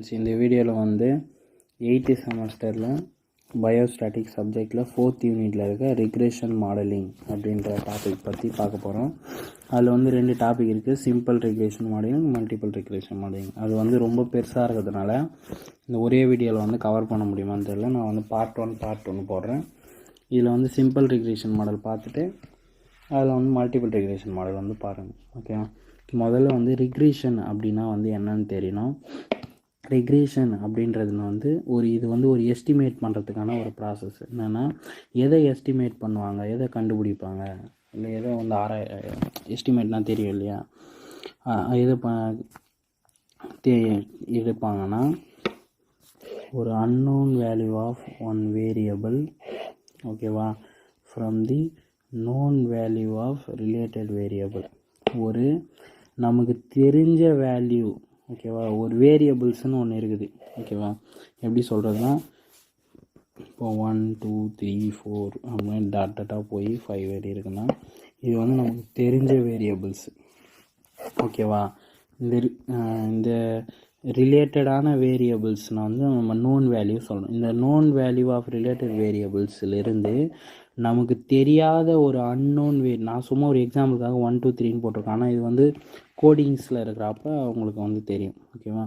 இந்த வீடியோவில் வந்து 8th செமஸ்டரில் பயோஸ்டாட்டிக் சப்ஜெக்டில் 4th யூனிட்டில் இருக்க ரிக்ரெஷன் மாடலிங் அப்படின்ற டாபிக் பற்றி பார்க்க போகிறோம். அதில் வந்து 2 டாபிக் இருக்குது, simple regression modelling, multiple regression modelling. அது வந்து ரொம்ப பெருசாக இருக்கிறதுனால இந்த ஒரே வீடியோவில் வந்து கவர் பண்ண முடியுமான்னு தெரியல. நான் வந்து பார்ட் 1 போடுறேன். இதில் வந்து சிம்பிள் ரிக்ரெஷன் மாடல் பார்த்துட்டு அதில் வந்து மல்டிபிள் ரிக்ரெஷன் மாடல் வந்து பாருங்கள். ஓகேவா? முதல்ல வந்து ரிக்ரெஷன் அப்படின்னா வந்து என்னன்னு தெரியணும். ரெக்ரேஷன் அப்படின்றது வந்து இது வந்து ஒரு எஸ்டிமேட் பண்ணுறதுக்கான ஒரு ப்ராசஸ். என்னென்னா எதை எஸ்டிமேட் பண்ணுவாங்க, எதை கண்டுபிடிப்பாங்க, இல்லை எதை வந்து எஸ்டிமேட்னால் தெரியும் இல்லையா, எதை எடுப்பாங்கன்னா ஒரு unknown value of one variable, ஓகேவா, from the known value of related variable. ஒரு நமக்கு தெரிஞ்ச வேல்யூ, ஓகேவா, ஒரு வேரியபிள்ஸ்னு ஒன்று இருக்குது. ஓகேவா, எப்படி சொல்கிறதுனா இப்போ 1 2 3 4 அப்படின்னு டாட்டாக போய் 5 வரை இருக்குன்னா இது வந்து நமக்கு தெரிஞ்ச வேரியபிள்ஸ். ஓகேவா, இந்த ரிலேட்டடான வேரியபிள்ஸ்னால் வந்து நம்ம நோன் வேல்யூ சொல்லணும். இந்த நோன் வேல்யூ ஆஃப் ரிலேட்டட் வேரியபிள்ஸ்லேருந்து நமக்கு தெரியாத ஒரு அன்னோன் நான் சும்மா ஒரு எக்ஸாம்பிளுக்காக 1 2 3ன்னு போட்டிருக்கேன். ஆனால் இது வந்து கோடிங்ஸில் இருக்கிறப்ப அவங்களுக்கு வந்து தெரியும். ஓகேவா,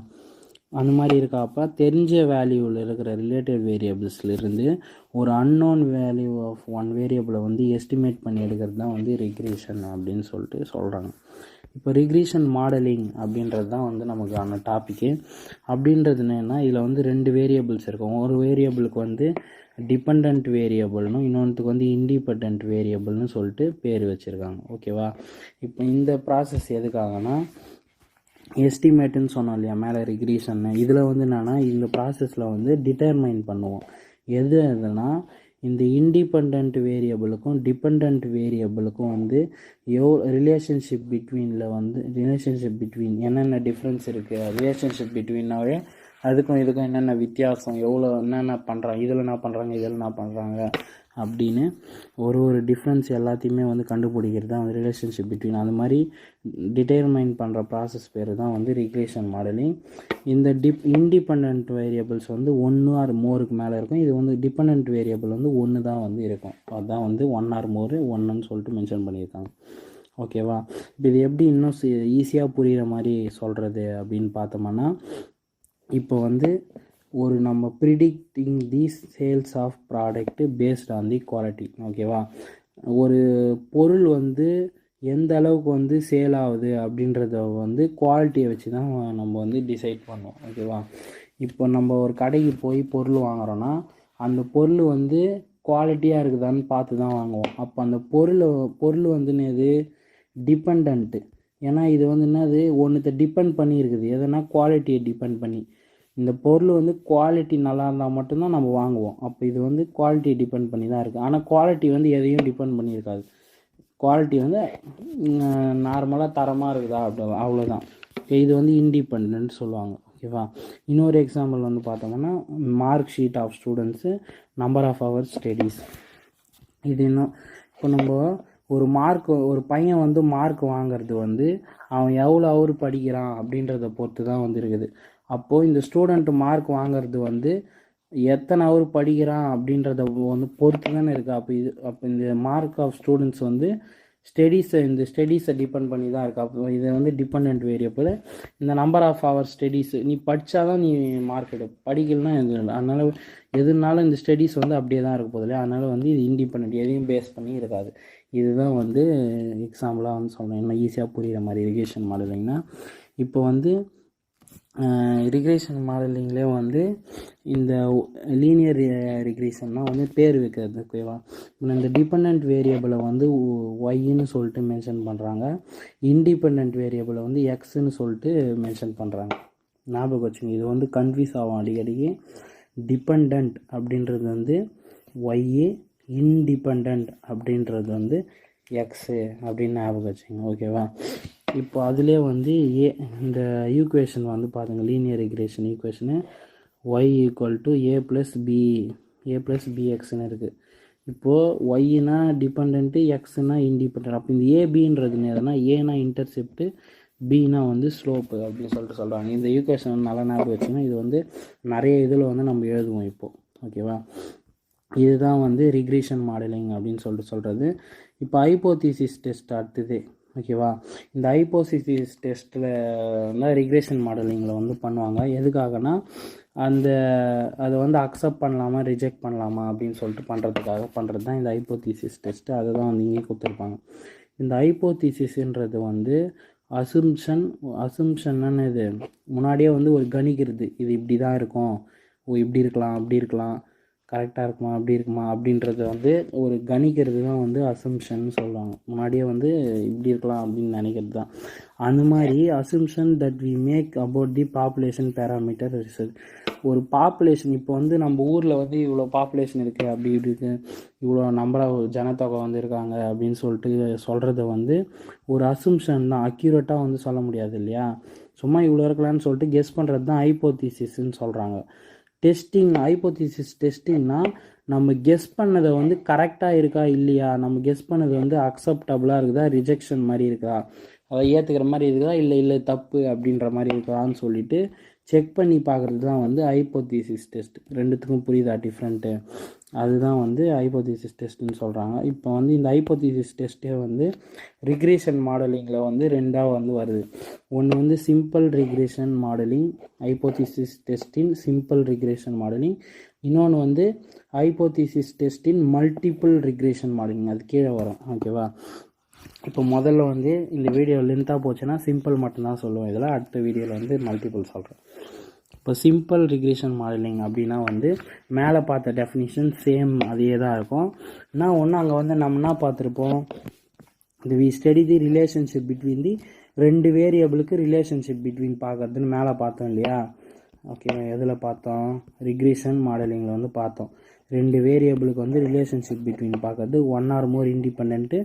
அந்த மாதிரி இருக்கப்போ தெரிஞ்ச வேல்யூவில் இருக்கிற ரிலேட்டட் வேரியபிள்ஸ்லேருந்து ஒரு அன்னோன் வேல்யூ ஆஃப் ஒன் வேரியபிளை வந்து எஸ்டிமேட் பண்ணி எடுக்கிறது தான் வந்து ரிக்ரெஷன் அப்படின்னு சொல்லிட்டு சொல்கிறாங்க. இப்போ ரிக்ரெஷன் மாடலிங் அப்படின்றது தான் வந்து நமக்கான டாப்பிக்கு. அப்படின்றது என்னென்னா இதில் வந்து 2 வேரியபிள்ஸ் இருக்கும். ஒரு வேரியபிளுக்கு வந்து டிபெண்ட் வேரியபிள்னும் இன்னொன்றுக்கு வந்து இண்டிபெண்ட் வேரியபிள்னு சொல்லிட்டு பேர் வச்சுருக்காங்க. ஓகேவா, இப்போ இந்த ப்ராசஸ் எதுக்காகனா எஸ்டிமேட்டுன்னு சொன்னோம் இல்லையா மேலே ரிக்ரெஷன்னு, இதில் வந்து என்னென்னா இந்த ப்ராசஸில் வந்து டிட்டர்மைன் பண்ணுவோம். எதுனா இந்த இண்டிபெண்ட் வேரியபிளுக்கும் டிபெண்ட் வேரியபிளுக்கும் வந்து ரிலேஷன்ஷிப் பிட்வீன் என்னென்ன டிஃப்ரென்ஸ் இருக்குது, ரிலேஷன்ஷிப் பிட்வீன்னாவே அதுக்கும் இதுக்கும் என்னென்ன வித்தியாசம், என்னென்ன பண்ணுறாங்க, இதில் என்ன பண்ணுறாங்க, இதில் என்ன பண்ணுறாங்க அப்படின்னு ஒரு டிஃப்ரென்ஸ் எல்லாத்தையுமே வந்து கண்டுபிடிக்கிறது தான் வந்து ரிலேஷன்ஷிப் பிட்வீன். அது மாதிரி டிட்டர்மைன் பண்ணுற ப்ராசஸ் பேர் தான் வந்து ரிக்ரெஷன் மாடலிங். இந்த இண்டிபெண்ட் வேரியபிள்ஸ் வந்து 1 ஆர் மோருக்கு மேலே இருக்கும். இது வந்து டிபெண்ட் வேரியபிள் வந்து 1 தான் வந்து இருக்கும். அதுதான் வந்து 1 ஆர் மோர் 1ன்னு சொல்லிட்டு மென்ஷன் பண்ணியிருக்காங்க. ஓகேவா, இப்போ இது எப்படி இன்னும் ஈஸியாக புரிகிற மாதிரி சொல்கிறது அப்படின்னு பார்த்தோம்னா, இப்போ வந்து ஒரு நம்ம predicting the sales of product based on the quality. ஓகேவா, ஒரு பொருள் வந்து எந்த அளவுக்கு வந்து சேல் ஆகுது அப்படின்றத வந்து குவாலிட்டியை வச்சு தான் நம்ம வந்து டிசைட் பண்ணுவோம். ஓகேவா, இப்போ நம்ம ஒரு கடைக்கு போய் பொருள் வாங்குகிறோன்னா அந்த பொருள் வந்து குவாலிட்டியாக இருக்குதான்னு பார்த்து தான் வாங்குவோம். அப்போ அந்த பொருள் வந்து என்னது டிபெண்ட்டு. ஏன்னா இது வந்து என்னது ஒன்றுத்தை டிபெண்ட் பண்ணி இருக்குது, எதனா குவாலிட்டியை டிபெண்ட் பண்ணி. இந்த பொருள் வந்து குவாலிட்டி நல்லா இருந்தால் மட்டும்தான் நம்ம வாங்குவோம். அப்போ இது வந்து குவாலிட்டியை டிபெண்ட் பண்ணி தான் இருக்குது. ஆனால் குவாலிட்டி வந்து எதையும் டிபெண்ட் பண்ணியிருக்காது. குவாலிட்டி வந்து நார்மலாக தரமாக இருக்குதா அவ்வளோதான். இது வந்து இண்டிபெண்ட் சொல்லுவாங்க. ஓகேவா, இன்னொரு எக்ஸாம்பிள் வந்து பார்த்தோம்னா mark sheet of students, number of hours studies. இது இன்னும் இப்போ நம்ம ஒரு பையன் வந்து மார்க் வாங்கிறது வந்து அவன் எவ்வளோ ஹவர் படிக்கிறான் அப்படின்றத பொறுத்து தான் வந்து இருக்குது. அப்போது இந்த ஸ்டூடெண்ட் மார்க் வாங்கிறது வந்து எத்தனை ஹவர் படிக்கிறான் அப்படின்றத வந்து பொறுத்து தானே இருக்குது. அப்போ இந்த மார்க் ஆஃப் ஸ்டூடெண்ட்ஸ் வந்து இந்த ஸ்டடீஸை டிபெண்ட் பண்ணி தான் இருக்குது. அப்போ இது வந்து டிபெண்ட் வேரியபிள். இந்த நம்பர் ஆஃப் ஹவர் ஸ்டடீஸ், நீ படித்தா தான் நீ மார்க் படிக்கலன்னா எதுவும் இல்லை. அதனால் எதுனாலும் இந்த ஸ்டடீஸ் வந்து அப்படியே தான் இருக்க போதில்லை. அதனால் வந்து இது இண்டிபெண்ட், எதையும் பேஸ் பண்ணி இருக்காது. இதுதான் வந்து எக்ஸாம்பிளாக வந்து சொல்லணும், இன்னும் ஈஸியாக புரிகிற மாதிரி ரிக்ரெஷன் மாடலிங்னா. இப்போ வந்து ரிக்ரெஷன் மாடலிங்லேயே வந்து இந்த லீனியர் ரிக்ரெஷன்னா வந்து பேர் வைக்கிறது. ஓகேவா, இந்த டிபெண்ட் வேரியபிளை வந்து ஒய்ன்னு சொல்லிட்டு மென்ஷன் பண்ணுறாங்க, இண்டிபெண்ட் வேரியபிளை வந்து எக்ஸ்ன்னு சொல்லிட்டு மென்ஷன் பண்ணுறாங்க. ஞாபகம் வச்சுங்க, இது வந்து கன்ஃபியூஸ் ஆகும் அடிக்கடிக்கு. டிபெண்ட் அப்படின்றது வந்து ஒய்யு, இன்டிபெண்ட் அப்படின்றது வந்து எக்ஸு அப்படின்னு ஞாபகம் வச்சுங்க. ஓகேவா, இப்போ அதிலே வந்து இந்த ஈக்குவேஷன் வந்து பாருங்கள், linear regression equation y equal to a plus பிஎக்ஸ்ன்னு இருக்குது. இப்போது ஒய்னா டிபெண்ட்டு, எக்ஸ்னா இண்டிபெண்ட். அப்போ இந்த ஏபின்றது எதுனா ஏனா இன்டர்செப்ட்டு, பின்னா வந்து ஸ்லோப்பு அப்படின்னு சொல்கிறாங்க. இந்த ஈக்குவேஷன் நல்லா ஞாபகம் வச்சுன்னா இது வந்து நிறைய இதில் வந்து நம்ம எழுதுவோம் இப்போது. ஓகேவா, இதுதான் வந்து ரிக்ரெஷன் மாடலிங் அப்படின்னு சொல்கிறது. இப்போ ஹைபோதீசிஸ் டெஸ்ட் அடுத்தது. ஓகேவா, இந்த ஹைபோதீசிஸ் டெஸ்ட்டில் வந்து ரிக்ரெஷன் மாடலிங்கில் வந்து பண்ணுவாங்க. எதுக்காகனா அதை வந்து அக்செப்ட் பண்ணலாமா ரிஜெக்ட் பண்ணலாமா அப்படின்னு சொல்லிட்டு பண்ணுறது தான் இந்த ஹைபோதீசிஸ் டெஸ்ட்டு. அதை தான் வந்து இங்கே கொடுத்துருப்பாங்க. இந்த ஹைபோதீசிஸ்ன்றது வந்து அசம்ஷன்னு இது முன்னாடியே வந்து ஒரு கணிக்கிறது, இது இப்படி தான் இருக்கும், இப்படி இருக்கலாம் அப்படி இருக்கலாம், கரெக்டாக இருக்குமா அப்படி இருக்குமா அப்படின்றத வந்து ஒரு கணிக்கிறது தான் வந்து அசம்ஷன் சொல்லுவாங்க. முன்னாடியே வந்து இப்படி இருக்கலாம் அப்படின்னு நினைக்கிறது தான். அந்த மாதிரி assumption that we make about the population parameter research. ஒரு பாப்புலேஷன் இப்போ வந்து நம்ம ஊரில் வந்து இவ்வளோ பாப்புலேஷன் இருக்குது, அப்படி இப்படி இருக்குது, இவ்வளோ நம்பராக ஜனத்தொகை வந்து இருக்காங்க அப்படின்னு சொல்லிட்டு சொல்கிறத வந்து ஒரு அசம்ஷன் தான், அக்யூரேட்டாக வந்து சொல்ல முடியாது இல்லையா. சும்மா இவ்வளோ இருக்கலான்னு சொல்லிட்டு கெஸ் பண்ணுறது தான் ஹைபோதீசிஸ்ன்னு சொல்கிறாங்க. டெஸ்டிங், ஹைபோதீசிஸ் டெஸ்டிங்னா நம்ம கெஸ் பண்ணதை வந்து கரெக்டாக இருக்கா இல்லையா, நம்ம கெஸ் பண்ணது வந்து அக்செப்டபுளாக இருக்குதா, ரிஜெக்ஷன் மாதிரி இருக்கா, அதை ஏற்றுக்கிற மாதிரி இருக்குதா, இல்லை தப்பு அப்படின்ற மாதிரி இருக்கான்னு சொல்லிட்டு செக் பண்ணி பார்க்குறது தான் வந்து ஹைபோதீசிஸ் டெஸ்ட். ரெண்டுத்துக்கும் புரியுதா டிஃப்ரெண்ட்டு? அதுதான் வந்து ஹைபோதீசிஸ் டெஸ்ட்டுன்னு சொல்கிறாங்க. இப்போ வந்து இந்த ஹைபோதீசிஸ் டெஸ்ட்டே வந்து ரிக்ரெஷன் மாடலிங்கில் வந்து ரெண்டாக வந்து வருது. ஒன்று வந்து simple regression modelling, hypothesis testing simple regression modelling. இன்னொன்று வந்து hypothesis testing multiple regression modelling, அது கீழே வரும். ஓகேவா, இப்போ முதல்ல வந்து இந்த வீடியோ லென்த்தாக போச்சுன்னா சிம்பிள் மட்டும்தான் சொல்லுவேன். இதில் அடுத்த வீடியோவில் வந்து மல்டிபிள் சொல்கிறேன். இப்போ சிம்பிள் ரிக்ரெஷன் மாடலிங் அப்படின்னா வந்து மேலே பார்த்த டெஃபினிஷன் சேம் அதே தான் இருக்கும். ஆனால் ஒன்று அங்கே வந்து நம்ம என்ன பார்த்துருப்போம், இந்த we study the relationship between the ரெண்டு வேரியபிளுக்கு ரிலேஷன்ஷிப் பிட்வீன் பார்க்குறதுன்னு மேலே பார்த்தோம் இல்லையா. ஓகே, எதில் பார்த்தோம், ரிக்ரெஷன் மாடலிங்கில் வந்து பார்த்தோம். ரெண்டு வேரியபிளுக்கு வந்து ரிலேஷன்ஷிப் பிட்வீன் பார்க்கறது, ஒன் ஆர் மோர் இண்டிபெண்ட்டு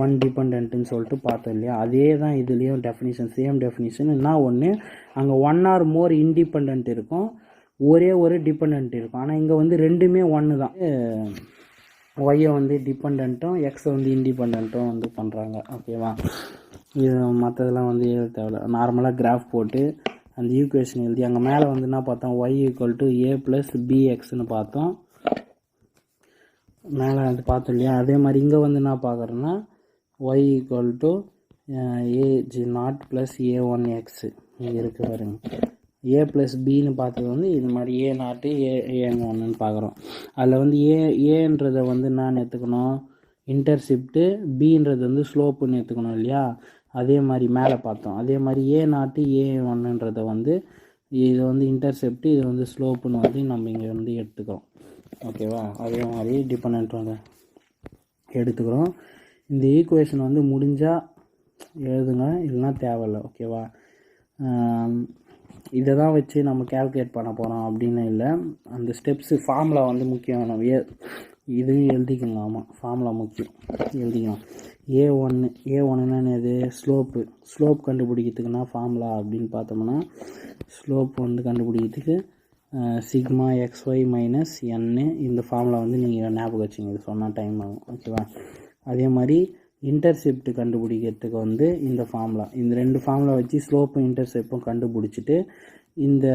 ஒன் டிபெண்ட்டுன்னு சொல்லிட்டு பார்த்தோம் இல்லையா. அதே தான் இதுலேயும் டெஃபினிஷன், சேம் டெஃபினிஷன். என்ன ஒன்று, அங்கே ஒன் ஆர் மோர் இண்டிபெண்ட் இருக்கும், ஒரே ஒரு டிபெண்ட் இருக்கும். ஆனால் இங்கே வந்து ரெண்டுமே ஒன்று தான். ஒய்யை வந்து டிபெண்ட்டும் எக்ஸை வந்து இண்டிபெண்ட்டும் வந்து பண்ணுறாங்க. ஓகேவா, இது மற்றதெல்லாம் வந்து எழுத தேவையில்ல. நார்மலாக கிராஃப் போட்டு அந்த ஈக்குவேஷன் எழுதி அங்கே மேலே வந்து என்ன பார்த்தோம், y equal to a plus பிஎக்ஸ்ன்னு பார்த்தோம். மேலே அது பார்த்தோம் இல்லையா. அதே மாதிரி இங்கே வந்து என்ன பார்க்குறோன்னா y equal to a0 plus a1x இங்கே இருக்குது பாருங்க. ஏ ப்ளஸ் பின்னு பார்த்தது வந்து இது மாதிரி a0 a1ன்னு பார்க்குறோம். அதில் வந்து ஏன்றதை வந்து நான் எடுத்துக்கணும் இன்டர்செப்ட்டு, பின்றது வந்து ஸ்லோப்புன்னு எடுத்துக்கணும் இல்லையா. அதே மாதிரி மேலே பார்த்தோம். அதே மாதிரி a0 a1ன்றதை வந்து இது வந்து இன்டர்செப்ட்டு, இது வந்து ஸ்லோப்புன்னு வந்து நம்ம இங்கே வந்து எடுத்துக்கிறோம். ஓகேவா, அதே மாதிரி டிபெண்ட் வந்து எடுத்துக்கிறோம். இந்த ஈக்குவேஷன் வந்து முடிஞ்சால் எழுதுங்க, இல்லைனா தேவையில்லை. ஓகேவா, இதை தான் வச்சு நம்ம கேல்குலேட் பண்ண போகிறோம் அப்படின்னு இல்லை. அந்த ஸ்டெப்ஸு ஃபார்முலா வந்து முக்கியம். நம்ம இதுவும் எழுதிக்கலாம். ஆமாம், ஃபார்முலா முக்கியம், எழுதிக்கலாம். ஏ ஒன்றுனா எது, ஸ்லோப் கண்டுபிடிக்கிறதுக்குன்னா ஃபார்முலா அப்படின்னு பார்த்தோம்னா ஸ்லோப் வந்து கண்டுபிடிக்கிறதுக்கு சிக்மா எக்ஸ்ஒய் மைனஸ் என்னு, இந்த ஃபார்முலா வந்து நீங்கள் ஞாபகம் வச்சுங்க, இது சொன்னால் டைம் ஆகும். ஓகேவா, அதே மாதிரி இன்டர்செப்ட் கண்டுபிடிக்கிறதுக்கு வந்து இந்த ஃபார்முலா, இந்த ரெண்டு ஃபார்முலா வச்சு ஸ்லோப்பும் இன்டர்செப்டும் கண்டுபிடிச்சிட்டு இந்த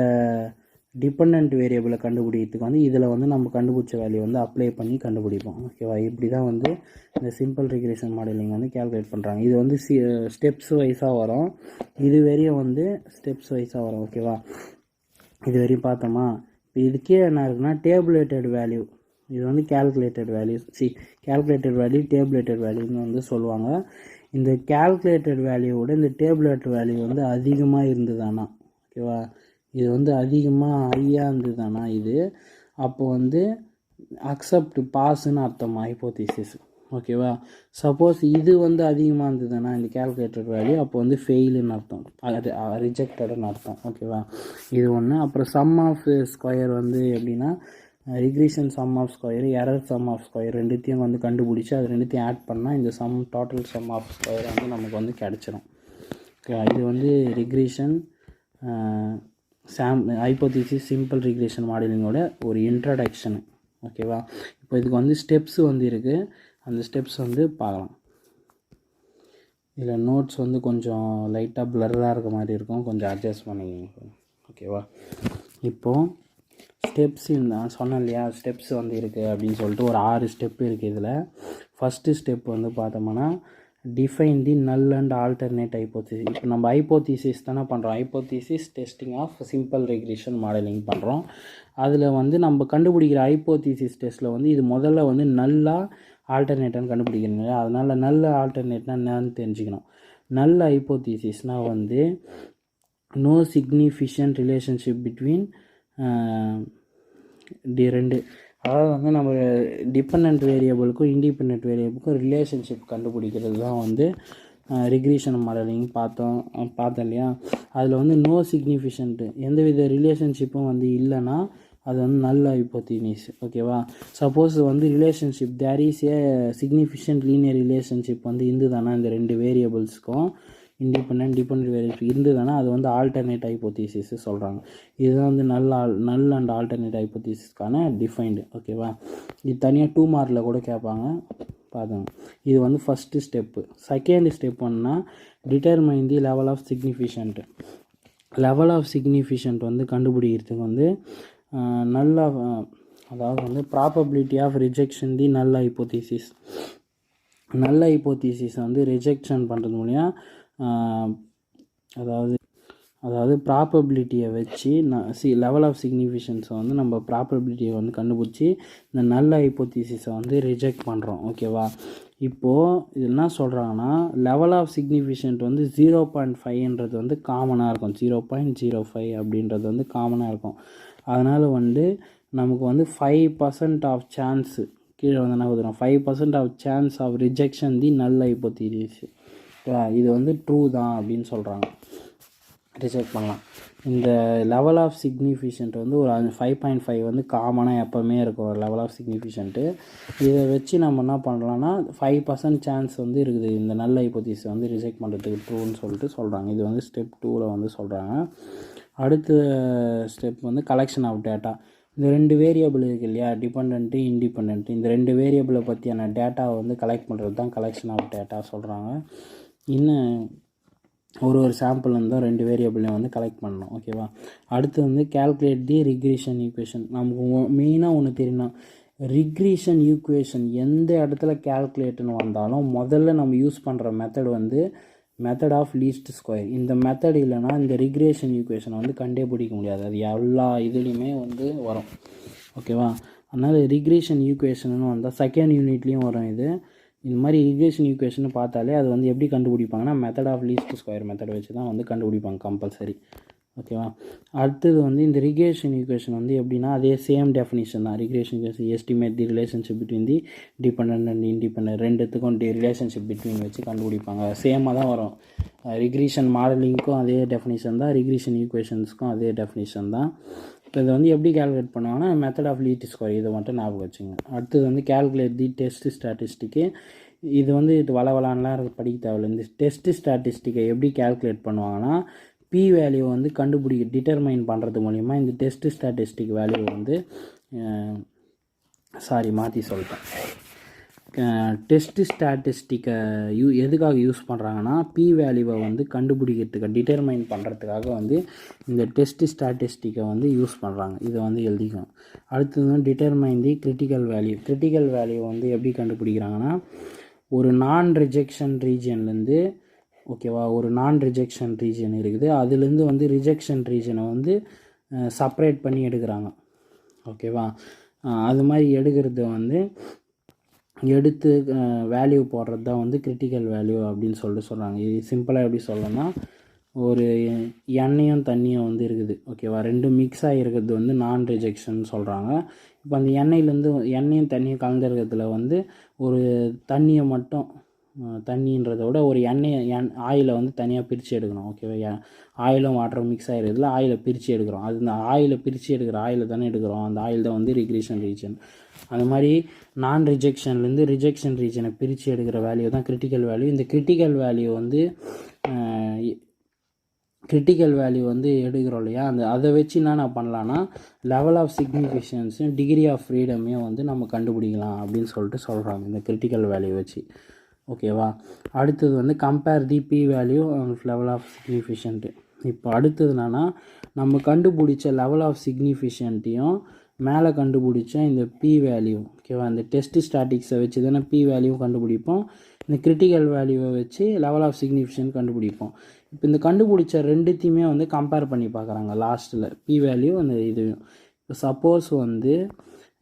டிபெண்ட் வேரியபிளை கண்டுபிடிக்கிறதுக்கு வந்து இதில் வந்து நம்ம கண்டுபிடிச்ச வேல்யூ வந்து அப்ளை பண்ணி கண்டுபிடிப்போம். ஓகேவா, இப்படி தான் வந்து இந்த சிம்பிள் ரிக்ரெஷன் மாடலிங் வந்து கேல்குலேட் பண்ணுறாங்க. இது வந்து ஸ்டெப்ஸ் வைஸாக வரும், இது வரையும் வந்து ஸ்டெப்ஸ் வைஸாக வரும். ஓகேவா, இது வரையும் பார்த்தோமா. இப்போ இதுக்கே என்ன இருக்குன்னா டேபுலேட்டட் வேல்யூ, இது வந்து கேல்குலேட்டட் வேல்யூ டேபுலேட்டட் வேல்யூன்னு வந்து சொல்லுவாங்க. இந்த கேல்குலேட்டட் வேல்யூவோட இந்த டேபுலேட்டட் வேல்யூ வந்து அதிகமாக இருந்ததுதானா, ஓகேவா, இது வந்து அதிகமாக ஹையாக இருந்ததுதானா இது, அப்போ வந்து அக்செப்ட் பாஸ்ன்னு அர்த்தம் ஹைபோதீசிஸ். ஓகேவா, சப்போஸ் இது வந்து அதிகமாக இருந்ததுன்னா இந்த கேல்குலேட்டட் வேல்யூ, அப்போ வந்து ஃபெயிலுன்னு அர்த்தம், அது ரிஜெக்டடுன்னு அர்த்தம். ஓகேவா, இது ஒன்று. அப்புறம் சம் ஆஃப் ஸ்கொயர் வந்து எப்படின்னா regression sum of square, error sum of square ரெண்டுத்தையும் வந்து கண்டுபிடிச்சி அது ரெண்டுத்தையும் ஆட் பண்ணால் இந்த டோட்டல் சம் ஆஃப் ஸ்கொயர் வந்து நமக்கு வந்து கிடச்சிரும். இது வந்து ரிக்ரெஷன் ஹைபோதீசிஸ் சிம்பிள் ரிக்ரெஷன் மாடலிங்கோட ஒரு இன்ட்ரடக்ஷனு. ஓகேவா, இப்போ இதுக்கு வந்து ஸ்டெப்ஸ் வந்து இருக்குது, அந்த ஸ்டெப்ஸ் வந்து பார்க்கலாம். இதில் நோட்ஸ் வந்து கொஞ்சம் லைட்டாக ப்ளர்ராக இருக்க மாதிரி இருக்கும், கொஞ்சம் அட்ஜஸ்ட் பண்ணிக்கோங்க. ஓகேவா? இப்போது ஸ்டெப்ஸ் நான் சொன்னேன் இல்லையா, ஸ்டெப்ஸ் வந்து இருக்குது அப்படின்னு சொல்லிட்டு ஒரு 6 ஸ்டெப்பு இருக்குது இதில். ஃபஸ்ட்டு ஸ்டெப் வந்து பார்த்தோம்னா டிஃபைன் தி நல் அண்ட் ஆல்டர்னேட் ஹைப்போதீசிஸ். இப்போ நம்ம ஹைப்போதீசிஸ் தானே பண்ணுறோம், hypothesis testing of simple regression modelling பண்ணுறோம். அதில் வந்து நம்ம கண்டுபிடிக்கிற ஹைப்போதீசிஸ் டெஸ்ட்டில் வந்து இது முதல்ல வந்து நல்லா ஆல்டர்னேட்டான்னு கண்டுபிடிக்கணும் இல்லையா, அதனால் நல்ல ஆல்டர்னேட்னா என்னன்னு தெரிஞ்சுக்கணும். நல்ல ஹைப்போதீசிஸ்னால் வந்து நோ சிக்னிஃபிகண்ட் ரிலேஷன்ஷிப் பிட்வீன் ரெண்டு, அதாவது வந்து நம்ம டிபெண்ட் வேரியபிளுக்கும் இண்டிபெண்ட் வேரியபிளுக்கும் ரிலேஷன்ஷிப் கண்டுபிடிக்கிறது தான் வந்து ரிக்ரெஷன் மாடலிங் பார்த்தோம் இல்லையா. அதில் வந்து நோ சிக்னிஃபிகண்ட்டு எந்தவித ரிலேஷன்ஷிப்பும் வந்து இல்லைன்னா அது வந்து நல்ல ஹைப்போதீசிஸ். ஓகேவா? சப்போஸ் வந்து relationship there is a significant linear relationship வந்து இருந்துதானா இந்த ரெண்டு வேரியபிள்ஸ்க்கும் டிபெண்ட் வேரியபிள்ஸ் இருந்ததுன்னா அது வந்து ஆல்டர்னேட் ஹைப்போதீசிஸ் சொல்கிறாங்க. இதுதான் வந்து நல் அண்ட் ஆல்டர்னேட் ஹைப்போதீசிஸ்க்கான டிஃபைன்டு. ஓகேவா? இது தனியாக 2 மார்க்கில் கூட கேட்பாங்க, பார்த்தாங்க. இது வந்து ஃபஸ்ட்டு ஸ்டெப்பு. செகண்ட் ஸ்டெப் ஒன்னா determine the level of significant. Level of significant வந்து கண்டுபிடிக்கிறதுக்கு வந்து நல்லா, அதாவது வந்து ப்ராபபிலிட்டி ஆஃப் ரிஜெக்ஷன் தி நல்ல ஹைப்போதீசிஸ். நல்ல ஹைப்போதீசிஸை வந்து ரிஜெக்ஷன் பண்ணுறது மூலியம் அதாவது ப்ராபபிலிட்டியை வச்சு லெவல் ஆஃப் சிக்னிஃபிகன்ஸை வந்து நம்ம ப்ராபபிலிட்டியை வந்து கண்டுபிடிச்சி இந்த நல்ல ஹைப்போதீசிஸை வந்து ரிஜெக்ட் பண்ணுறோம். ஓகேவா? இப்போது இது என்ன சொல்கிறாங்கன்னா லெவல் ஆஃப் சிக்னிஃபிகண்ட் வந்து 0.5ன்றது வந்து காமனாக இருக்கும், 0.05 அப்படின்றது வந்து காமனாக இருக்கும். அதனால் வந்து நமக்கு வந்து 5% ஆஃப் சான்ஸு கீழே வந்து என்ன கொடுத்துரும், 5% ஆஃப் சான்ஸ் ஆஃப் ரிஜெக்ஷன் தி நல்ல ஹைப்போதீசிஸ். இது வந்து ட்ரூ தான் அப்படின்னு சொல்கிறாங்க, ரிஜெக்ட் பண்ணலாம். இந்த லெவல் ஆஃப் சிக்னிஃபிகண்ட் வந்து ஒரு 5.5 வந்து காமனாக எப்போவுமே இருக்கும் ஒரு லெவல் ஆஃப் சிக்னிஃபிகண்ட்டு. இதை வச்சு நம்ம என்ன பண்ணலாம்னா 5% சான்ஸ் வந்து இருக்குது இந்த நல்ல ஹைப்போதீசிஸை வந்து ரிஜெக்ட் பண்ணுறதுக்கு ட்ரூன்னு சொல்லிட்டு சொல்கிறாங்க. இது வந்து ஸ்டெப் 2ல் வந்து சொல்கிறாங்க. அடுத்த ஸ்டெப் வந்து கலெக்ஷன் ஆஃப் டேட்டா. இந்த ரெண்டு வேரியபிள் இருக்குது இல்லையா, டிபெண்ட்டு இண்டிபெண்ட்டு, இந்த ரெண்டு வேரியபிளை பற்றியான டேட்டாவை வந்து கலெக்ட் பண்ணுறது தான் கலெக்ஷன் ஆஃப் டேட்டா சொல்கிறாங்க. இன்னும் ஒரு சாம்பிள் இருந்தால் ரெண்டு வேரியபிளையும் வந்து கலெக்ட் பண்ணணும். ஓகேவா? அடுத்து வந்து கால்குலேட் தி ரிக்ரெஷன் ஈக்குவேஷன். நமக்கு மெயினாக ஒன்று தெரியணும், ரிக்ரெஷன் ஈக்குவேஷன் எந்த இடத்துல கால்குலேட்டுன்னு வந்தாலும் முதல்ல நம்ம யூஸ் பண்ணுற மெத்தட் வந்து மெத்தட் ஆஃப் லீஸ்ட் ஸ்கொயர். இந்த மெத்தட் இல்லைனா இந்த ரிக்ரெஷன் ஈக்குவேஷனை வந்து கண்டே பிடிக்க முடியாது, அது எல்லா இதுலேயுமே வந்து வரும். ஓகேவா? அதனால் ரிக்ரெஷன் ஈக்குவேஷன் வந்தால் செகண்ட் யூனிட்லேயும் வரும். இந்த மாதிரி ரிக்ரெஷன் ஈக்குவேஷன் பார்த்தாலே அது வந்து எப்படி கண்டுபிடிப்பாங்கன்னா method of least square method வச்சு தான் வந்து கண்டுபிடிப்பாங்க கம்பல்சரி. ஓகேவா? அடுத்தது வந்து இந்த ரிக்ரெஷன் ஈக்குவேஷன் வந்து எப்படின்னா அதே சேம் டெஃபினிஷன் தான். Regression equation estimate the relationship between the dependent and independent, ரெண்டுத்துக்கும் ரிலேஷன்ஷிப் பிட்வீன் வச்சு கண்டுபிடிப்பாங்க. சேமாக தான் வரும். ரிக்ரெஷன் மாடலிங்க்கும் அதே டெஃபினிஷன் தான், ரிக்ரெஷன் ஈக்குவேஷன்ஸ்க்கும் அதே டெஃபினிஷன் தான். இப்போ இதை வந்து எப்படி கால்குலேட் பண்ணுவாங்கன்னா மெத்தட் ஆஃப் லீஸ்ட் ஸ்கொயர், இதை மட்டும் ஞாபகம் வச்சுங்க. அடுத்தது வந்து கால்குலேட் தி டெஸ்ட் ஸ்டாட்டிஸ்டிக்கு. இது வந்து வளவலான்லாம் படிக்க தேவையில்லை. இந்த டெஸ்ட் ஸ்டாட்டிஸ்டிக்கை எப்படி கால்குலேட் பண்ணுவாங்கன்னா பி வேல்யூ வந்து டிட்டர்மைன் பண்ணுறது மூலிமா இந்த டெஸ்ட் ஸ்டாட்டிஸ்டிக் வேல்யூ வந்து மாற்றி சொல்லிட்டேன். டெஸ்ட் ஸ்டாட்டிஸ்டிக்கை எதுக்காக யூஸ் பண்ணுறாங்கன்னா பி வேல்யூவை வந்து கண்டுபிடிக்கிறதுக்கு டிட்டர்மைன் பண்ணுறதுக்காக வந்து இந்த டெஸ்ட் ஸ்டாட்டிஸ்டிக்கை வந்து யூஸ் பண்ணுறாங்க. இதை வந்து எழுதிக்கணும். அடுத்தது வந்து டிட்டர்மைன் தி கிரிட்டிக்கல் வேல்யூ. கிரிட்டிக்கல் வேல்யூ வந்து எப்படி கண்டுபிடிக்கிறாங்கன்னா ஒரு நான் ரிஜெக்ஷன் ரீஜன்லேருந்து, ஓகேவா, ஒரு நான் ரிஜெக்ஷன் ரீஜன் இருக்குது, அதுலேருந்து வந்து ரிஜெக்ஷன் ரீஜனை வந்து செப்பரேட் பண்ணி எடுக்கிறாங்க. ஓகேவா? அது மாதிரி எடுக்கிறது வந்து எடுத்து வேல்யூ போடுறது தான் வந்து கிரிட்டிக்கல் வேல்யூ அப்படின்னு சொல்கிறாங்க. இது சிம்பிளாக எப்படி சொல்லணும்னா ஒரு எண்ணெயும் தண்ணியும் வந்து இருக்குது. ஓகேவா? ரெண்டும் மிக்ஸ் ஆகிருக்கிறது வந்து நான் ரிஜெக்ஷன் சொல்கிறாங்க. இப்போ அந்த எண்ணெயும் தண்ணியும் கலந்துருக்கிறதுல வந்து ஒரு தண்ணியை மட்டும், தண்ணின்றதை விட ஒரு ஆயிலை வந்து தனியாக பிரித்து எடுக்கணும். ஓகேவா? ஆயிலும் வாட்டரும் மிக்ஸ் ஆகிருக்கிறதுல ஆயிலை பிரித்து எடுக்கிறோம். அது இந்த ஆயிலை பிரித்து எடுக்கிற ஆயிலை தானே எடுக்கிறோம், அந்த ஆயில் தான் வந்து ரிக்ரெஷன் ரீஜன். அந்த மாதிரி நான் ரிஜெக்ஷன்லேருந்து ரிஜெக்ஷன் ரீஜனை பிரித்து எடுக்கிற வேல்யூ தான் கிரிட்டிக்கல் வேல்யூ. இந்த கிரிட்டிக்கல் வேல்யூ வந்து எடுக்கிறோம் இல்லையா, அதை வச்சு என்ன பண்ணலான்னா லெவல் ஆஃப் சிக்னிஃபிகன்ஸும் டிகிரி ஆஃப் ஃப்ரீடமையும் வந்து நம்ம கண்டுபிடிக்கலாம் அப்படின்னு சொல்லிட்டு சொல்கிறாங்க இந்த கிரிட்டிக்கல் வேல்யூ வச்சு. ஓகேவா. அடுத்தது வந்து compare the p value and level of significant. இப்போ அடுத்தது என்னென்னா, நம்ம கண்டுபிடிச்ச லெவல் ஆஃப் சிக்னிஃபிஷன்ட்டையும் மேலே கண்டுபிடிச்ச இந்த பி வேல்யூ, ஓகேவா. இந்த டெஸ்ட் ஸ்டாட்டிக்ஸை வச்சு தானே பி வேல்யூ கண்டுபிடிப்போம், இந்த கிரிட்டிக்கல் வேல்யூவை வச்சு லெவல் ஆஃப் சிக்னிஃபிஷன் கண்டுபிடிப்போம். இப்போ இந்த கண்டுபிடிச்ச ரெண்டுத்தையுமே வந்து கம்பேர் பண்ணி பார்க்குறாங்க லாஸ்ட்டில், பி வேல்யூ அந்த இதுவும். இப்போ சப்போஸ் வந்து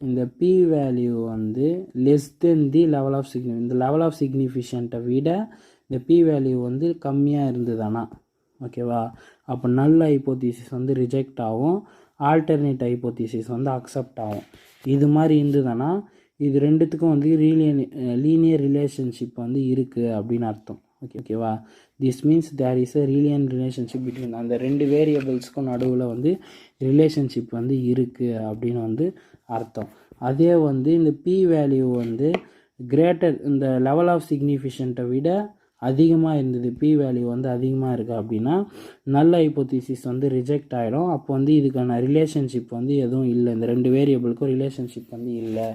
இந்த பி வேல்யூ வந்து less than the level of இந்த லெவல் ஆஃப் சிக்னிஃபிஷன்ட்டை விட இந்த பி வேல்யூ வந்து கம்மியாக இருந்ததுன்னா, ஓகேவா, அப்போ நல் ஹைப்போதீசிஸ் வந்து ரிஜெக்ட் ஆகும், ஆல்டர்னேட் ஹைப்போதீசிஸ் வந்து அக்செப்ட் ஆகும். இது மாதிரி இருந்ததுன்னா இது ரெண்டுத்துக்கும் வந்து லீனியர் ரிலேஷன்ஷிப் வந்து இருக்குது அப்படின்னு அர்த்தம். ஓகேவா. This means there is a linear relationship between அந்த ரெண்டு வேரியபிள்ஸ்க்கும் நடுவில் வந்து ரிலேஷன்ஷிப் வந்து இருக்குது அப்படின்னு வந்து அர்த்தம். அதே வந்து இந்த பி வேல்யூ வந்து கிரேட்டர் இந்த லெவல் ஆஃப் சிக்னிஃபிஷன்ட்டை விட அதிகமாக இருந்தது, பி வேல்யூ வந்து அதிகமாக இருக்குது அப்படின்னா நல்ல ஹைப்போதீசிஸ் வந்து ரிஜெக்ட் ஆகிடும். அப்போ வந்து இதுக்கான ரிலேஷன்ஷிப் வந்து எதுவும் இல்லை, இந்த ரெண்டு வேரியபிளுக்கும் ரிலேஷன்ஷிப் வந்து இல்லை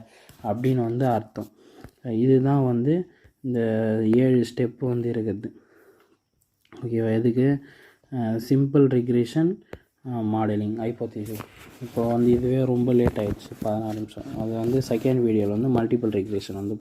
அப்படின்னு வந்து அர்த்தம். இதுதான் வந்து இந்த 7 ஸ்டெப்பு வந்து இருக்குது. ஓகேவா. எதுக்கு? Simple regression modelling hypothesis. இப்போ வந்து இதுவே ரொம்ப லேட் ஆகிடுச்சு, 16 நிமிஷம். அது வந்து செகண்ட் வீடியோவில் வந்து மல்டிபிள் ரிக்ரெஷன் வந்து